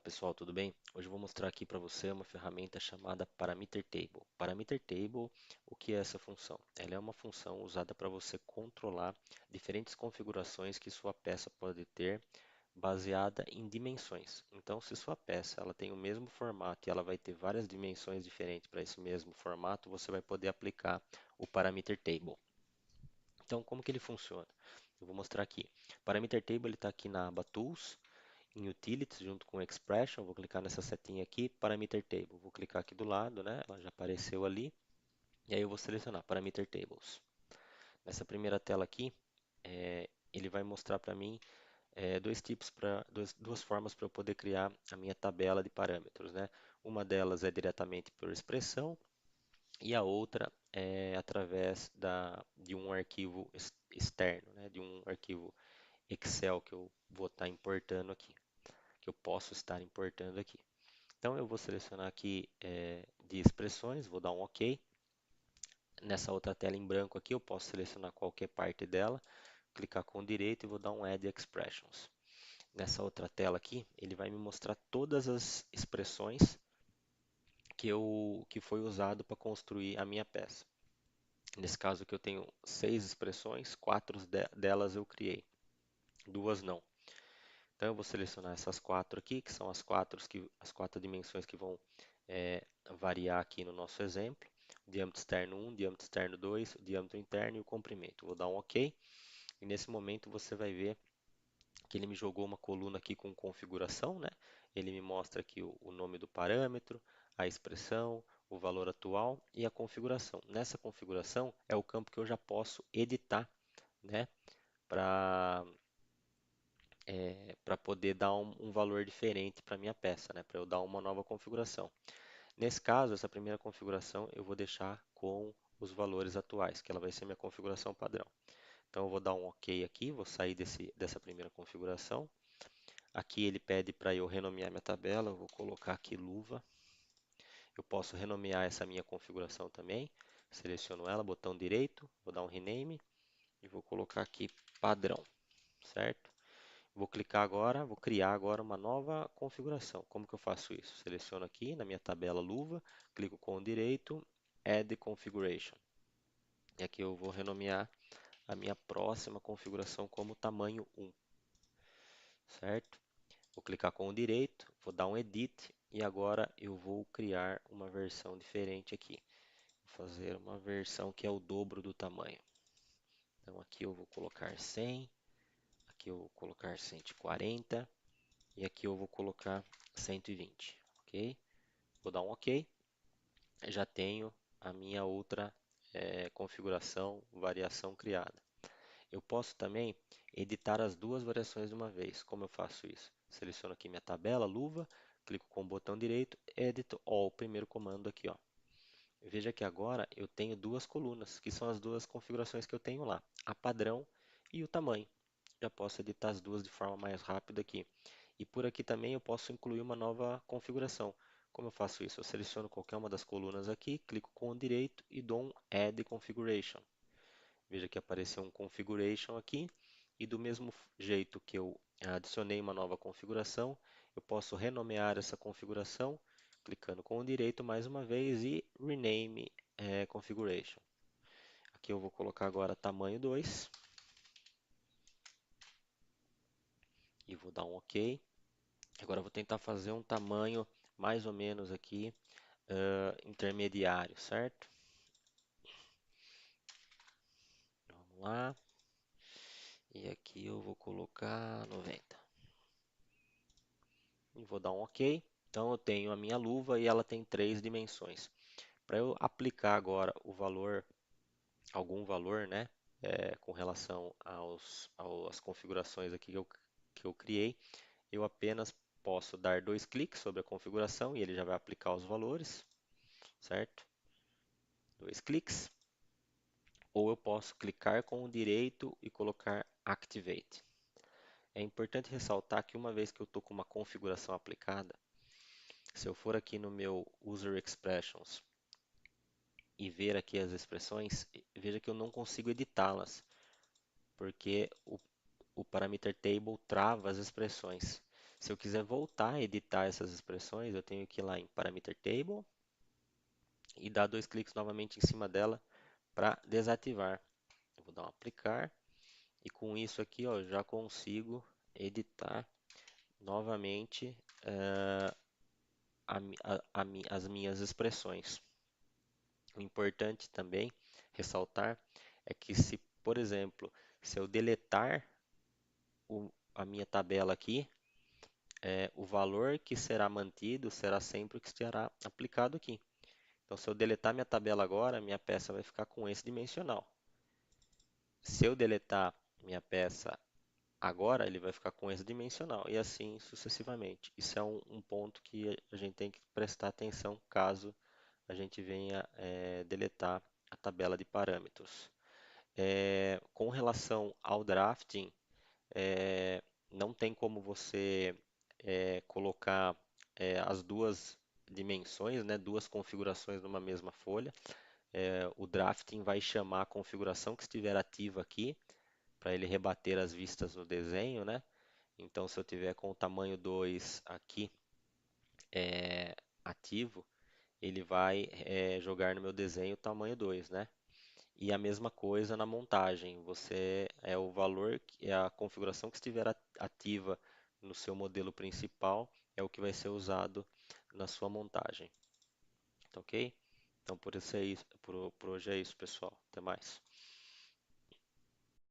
Pessoal, tudo bem? Hoje eu vou mostrar aqui para você uma ferramenta chamada Parameter Table. Parameter Table, o que é essa função? Ela é uma função usada para você controlar diferentes configurações que sua peça pode ter baseada em dimensões. Então, se sua peça ela tem o mesmo formato e ela vai ter várias dimensões diferentes para esse mesmo formato, você vai poder aplicar o Parameter Table. Então, como que ele funciona? Eu vou mostrar aqui. Parameter Table está aqui na aba Tools, em Utilities, junto com Expression, vou clicar nessa setinha aqui, Parameter Table, vou clicar aqui do lado, né? Ela já apareceu ali, e aí eu vou selecionar Parameter Tables. Nessa primeira tela aqui, ele vai mostrar para mim duas formas para eu poder criar a minha tabela de parâmetros, né? Uma delas é diretamente por expressão e a outra é através de um arquivo externo, né? De um arquivo Excel que eu vou estar importando aqui, que eu posso estar importando aqui. Então eu vou selecionar aqui de expressões, vou dar um OK. Nessa outra tela em branco aqui eu posso selecionar qualquer parte dela, clicar com o direito e vou dar um Add Expressions. Nessa outra tela aqui, ele vai me mostrar todas as expressões que foi usado para construir a minha peça. Nesse caso aqui eu tenho 6 expressões, delas eu criei, duas não. Então eu vou selecionar essas quatro aqui, que são as quatro dimensões que vão é, variar aqui no nosso exemplo. Diâmetro externo 1, diâmetro externo 2, o diâmetro interno e o comprimento. Vou dar um OK. E nesse momento você vai ver que ele me jogou uma coluna aqui com configuração, né? Ele me mostra aqui o nome do parâmetro, a expressão, o valor atual e a configuração. Nessa configuração é o campo que eu já posso editar, né? Para para poder dar um valor diferente para minha peça, né? Para eu dar uma nova configuração. Nesse caso, essa primeira configuração eu vou deixar com os valores atuais, que ela vai ser minha configuração padrão. Então eu vou dar um OK aqui, vou sair dessa primeira configuração. Aqui ele pede para eu renomear minha tabela, eu vou colocar aqui luva. Eu posso renomear essa minha configuração também. Seleciono ela, botão direito, vou dar um rename e vou colocar aqui padrão, certo? Vou clicar agora, vou criar agora uma nova configuração. Como que eu faço isso? Seleciono aqui na minha tabela luva, clico com o direito, Add Configuration. E aqui eu vou renomear a minha próxima configuração como tamanho 1, certo? Vou clicar com o direito, vou dar um Edit e agora eu vou criar uma versão diferente aqui. Vou fazer uma versão que é o dobro do tamanho. Então aqui eu vou colocar 100, aqui eu vou colocar 140 e aqui eu vou colocar 120, ok? Vou dar um OK. Já tenho a minha outra configuração, variação criada. Eu posso também editar as duas variações de uma vez. Como eu faço isso? Seleciono aqui minha tabela, luva, clico com o botão direito, Edit All, primeiro comando aqui, ó. Veja que agora eu tenho duas colunas, que são as duas configurações que eu tenho lá, a padrão e o tamanho. Já posso editar as duas de forma mais rápida aqui. E por aqui também eu posso incluir uma nova configuração. Como eu faço isso? Eu seleciono qualquer uma das colunas aqui, clico com o direito e dou um Add Configuration. Veja que apareceu um Configuration aqui. E do mesmo jeito que eu adicionei uma nova configuração, eu posso renomear essa configuração, clicando com o direito mais uma vez e Rename Configuration. Aqui eu vou colocar agora tamanho 2 e vou dar um OK. Agora eu vou tentar fazer um tamanho mais ou menos aqui intermediário, certo? Vamos lá. E aqui eu vou colocar 90. E vou dar um OK. Então eu tenho a minha luva e ela tem 3 dimensões. Para eu aplicar agora o valor, algum valor, né, com relação às configurações aqui que eu criei, eu apenas posso dar 2 cliques sobre a configuração e ele já vai aplicar os valores, certo? 2 cliques. Ou eu posso clicar com o direito e colocar Activate. É importante ressaltar que uma vez que eu estou com uma configuração aplicada, se eu for aqui no meu User Expressions e ver aqui as expressões, veja que eu não consigo editá-las, porque o Parameter Table trava as expressões. Se eu quiser voltar a editar essas expressões, eu tenho que ir lá em Parameter Table e dar dois cliques novamente em cima dela para desativar. Eu vou dar um aplicar e com isso aqui, ó, já consigo editar novamente as minhas expressões. O importante também ressaltar é que se, por exemplo, se eu deletar a minha tabela aqui, o valor que será mantido será sempre o que será aplicado aqui. Então, se eu deletar minha tabela agora, minha peça vai ficar com esse dimensional. Se eu deletar minha peça agora, ele vai ficar com esse dimensional e assim sucessivamente. Isso é um ponto que a gente tem que prestar atenção caso a gente venha deletar a tabela de parâmetros. Com relação ao drafting, é, não tem como você colocar as duas dimensões, né, duas configurações numa mesma folha. O drafting vai chamar a configuração que estiver ativa aqui, para ele rebater as vistas no desenho, né? Então, se eu tiver com o tamanho 2 aqui ativo, ele vai jogar no meu desenho o tamanho 2, né? E a mesma coisa na montagem. Você é o valor, é a configuração que estiver ativa no seu modelo principal, é o que vai ser usado na sua montagem. Tá ok? Então por isso é isso, por hoje é isso, pessoal. Até mais.